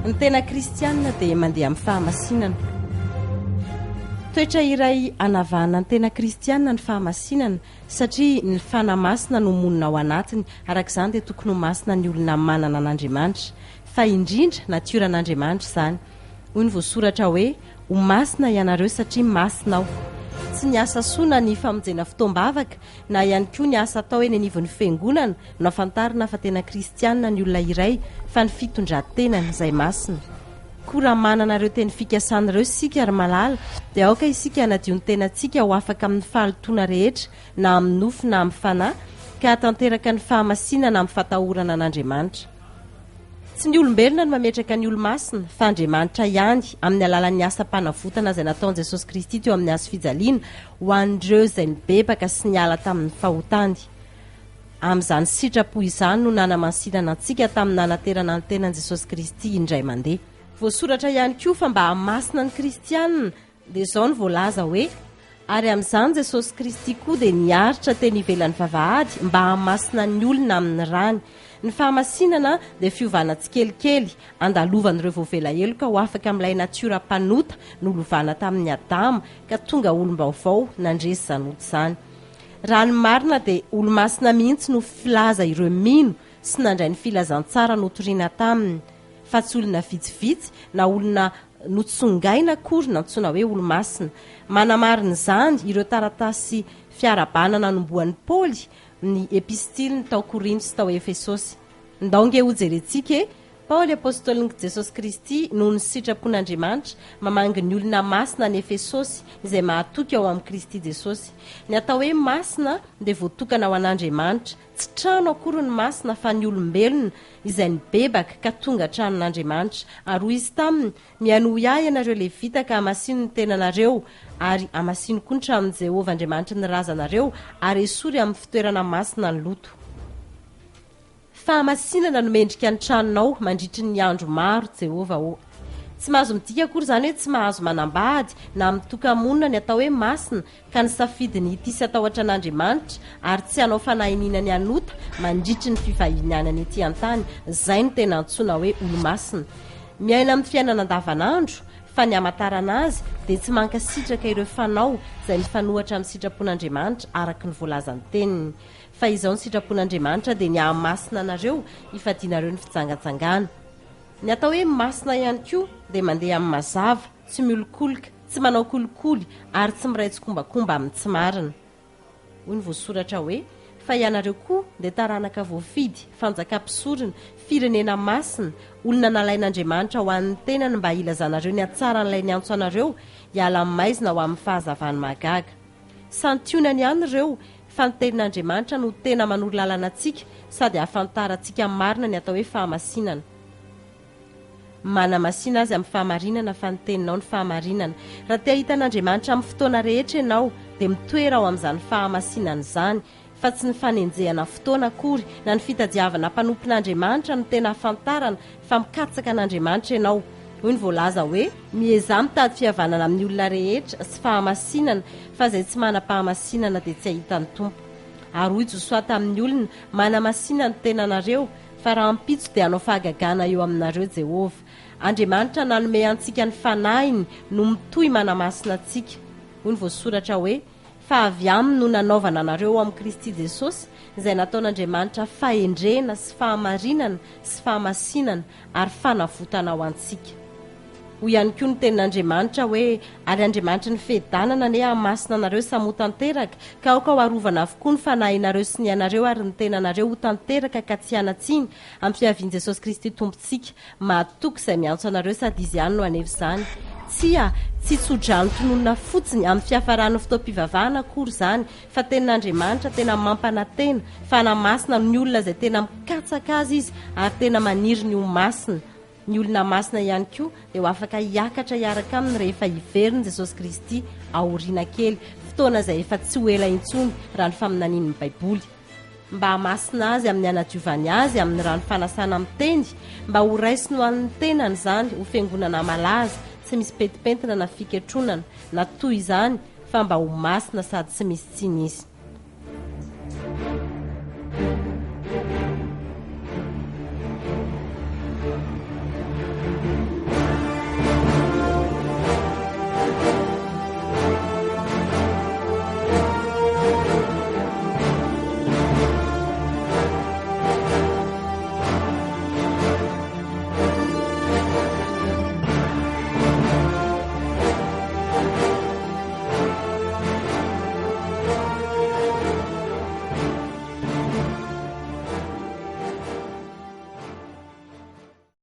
Ny tena kristianina dia mandeha amin'ny fahamasinana. Toetra iray anavahana ny tena kristianina ny fahamasinana satria ny fanamasina no monina ao anatiny. Arak'izany dia tokony ho masina ny olona manana an'Andriamanitra, fa indrindra natioran'Andriamanitra izany. Hoy ny voasoratra hoe ho masina ianareo satria masina aho. Tsy ny asa soa ny famonjena fotoam-bavaka na ihany koa ny asa atao eny anivon'ny fiangonana no afantarina fa tena kristianina ny olona iray, fa ny fitondran-tenany izay masina. Koa raha manana ireo teny fikasan'ireo sika ary malala dia aoka isika hanadio ny tenantsika ho afaka amin'ny fahalotoana rehetra na amin'ny nofo na amin'ny fanahy, ka tanteraka ny fahamasinana amin'ny fatahorana an'Andriamanitra. Tsy ny olombelona no mametraka ny olo-masina, fa Andriamanitra ihany amin'ny alalan'ny asa-panavotana izay nataon'i Jesosy Kristy teo amin'ny hazo fijaliana ho an'ireo izay nibebaka sy niala tamin'ny fahotany. Amin'izany sitrapo izany no nanamasinana antsika tamin'ny nanaterana ny tenan'i Jesosy Kristy indray mandeha. Voasoratra ihany koa fa mba hamasina ny kristianina dia izao ny voalaza hoe ary amin'izany Jesosy Kristy koa dia niaritra teny ivelan'ny vavahady mba hamasina ny olona amin'ny rany. Ny fahamasinana dia fiovana tsikelikely andalovan'ireo voavela heloka ho afaka amin'ilay natiora mpanota nolovana tamin'ny Adama ka tonga olom-baovao nandresy zanota izany. Raha ny marina dia olo-masina mihitsy no filaza ireo mino sy nandray ny filazantsara notoriana taminy, fa tsy olona vitsivitsy na olona notsongaina akory nantsona hoe olo-masina. Manamarina izany ireo taratasy fiarabanana nomboan'ny Paoly ny epistiliny tao Korintho sy tao Efesosy. Ndaonge ho jerentsika Paoly apôstôlin'i Jesosy Kristy noho ny sitrapon'Andriamanitra mamangy ny olona masina ny Efesosy izay mahatoky ao amin'ny Kristy Jesosy. Ny atao hoe masina dia voatokana ao an'Andriamanitra, tsy trano akory ny masina fa ny olombelona izay nibebaka ka tonga tranon'Andriamanitra. Ary hoy izy taminy, mianohy ahy ianareo levita ka hamasino ny tenanareo ary hamasino koa ny tranon'i Jehovah Andriamanitra ny razanareo ary esory amin'ny fitoerana masina ny loto. Fahamasinana no mendrika ny tranonao mandritry ny andro maro Jehovah o. Tsy mahazo midika akory izany hoe tsy mahazo manambady na mitoka-monina ny atao hoe masina ka ny safidy ny ity sy atahotra an'Andriamanitra ary tsy hanao fanahiniana ny anota mandritry ny fifahinianany ety an-tany. Izay no tena antsoina hoe olo-masina. Miaina amin'ny fiainana andavanandro, fa ny hamantarana azy dia tsy mankasitraka ireo fanao izay mifanohatra amin'ny sitrapon'Andriamanitra araka ny voalazan'ny teniny. Fa izao ny sitrapon'Andriamanitra dia ny hahamasina anareo ifadianareo ny fijangatsangana. Ny atao hoe masina ihany koa dia mandeha amin'ny mazava, tsy miolokoloka, tsy manao kolikoly ary tsy miray tsikombakomba amin'ny tsy marina. Hoy ny voasoratra hoe fa ianareo koa dia taranaka voafidy, fanjakam-pisorona, firenena masina, olona nalain'Andriamanitra ho an'ny tenany mba ilazanareo ny hatsaran'ilay niantso anareo hiala amin'ny maizina ho amin'ny fahazavany mahagaga. Santionany ihany ireo fa ny tenin'Andriamanitra no tena manoro lalana antsika sady hahafantarantsika marina ny atao hoe fahamasinana. Manamasina azy amin'ny fahamarinana fa ny teninao ny fahamarinana. Raha te hahita an'Andriamanitra amin'ny fotoana rehetra ianao dia mitoera ao amin'izany fahamasinana izany, fa tsy ny fanenjehana fotoana akory na ny fitadiavana mpanompon'Andriamanitra no tena hafantarana fa mikatsaka an'Andriamanitra ianao. Hoy ny voalaza hoe mieza mitady fihavanana amin'ny olona rehetra sy fahamasinana, fa izay tsy manam-pahamasinana dia tsy ahita ny tompo. Ary hoy Josoa tamin'ny olona, manamasina ny tenanareo, fa raha ampitso dia hanao fahagagana eo aminareo Jehovah. Andriamanitra nanome antsika ny fanahiny no mitohy manamasina antsika. Hoy ny voasoratra hoe fa avy aminy no nanaovana anareo ao amin'ny Kristy Jesosy izay nataon'Andriamanitra fahendrena sy fahamarinana sy fahamasinana ary fanavotana ao antsika. Hoy ihany koa ny tenin'Andriamanitra hoe ary Andriamanitra ny fedanana ne hamasina anareo samy ho tanteraka ka aoka ho arovana avokoa ny fanahinareo sy ny anareo ary ny tenanareo ho tanteraka ka tsy hanatsiny amin'ny fiavian'i Jesosy Kristy tompontsika. Mahatoky izay miantso anareo sady izy ihany no anevo izany. Tsy tsodrano tononona fotsiny amin'ny fiafaran'ny fotoam-pivavahana akory izany, fa tenin'Andriamanitra tena mampanantena, fanamasina ny olona izay tena mikatsaka azy izy ary tena maniry ny ho masina. Ny olona masina ihany koa dia ho afaka hiakatra hiaraka aminy rehefa hiveriny Jesosy Kristy aoriana kely, fotoana izay efa tsy ho ela intsony raha ny faminanian'ny Baiboly. Mba hamasina azy amin'ny hanadiovany azy amin'ny rano fanasana amin'ny teny, mba ho raisiny ho an'ny tenany izany ho fiangonana malaza, tsy misy petipentina na fiketronana na toy izany, fa mba ho masina sady tsy misy tsiny izy.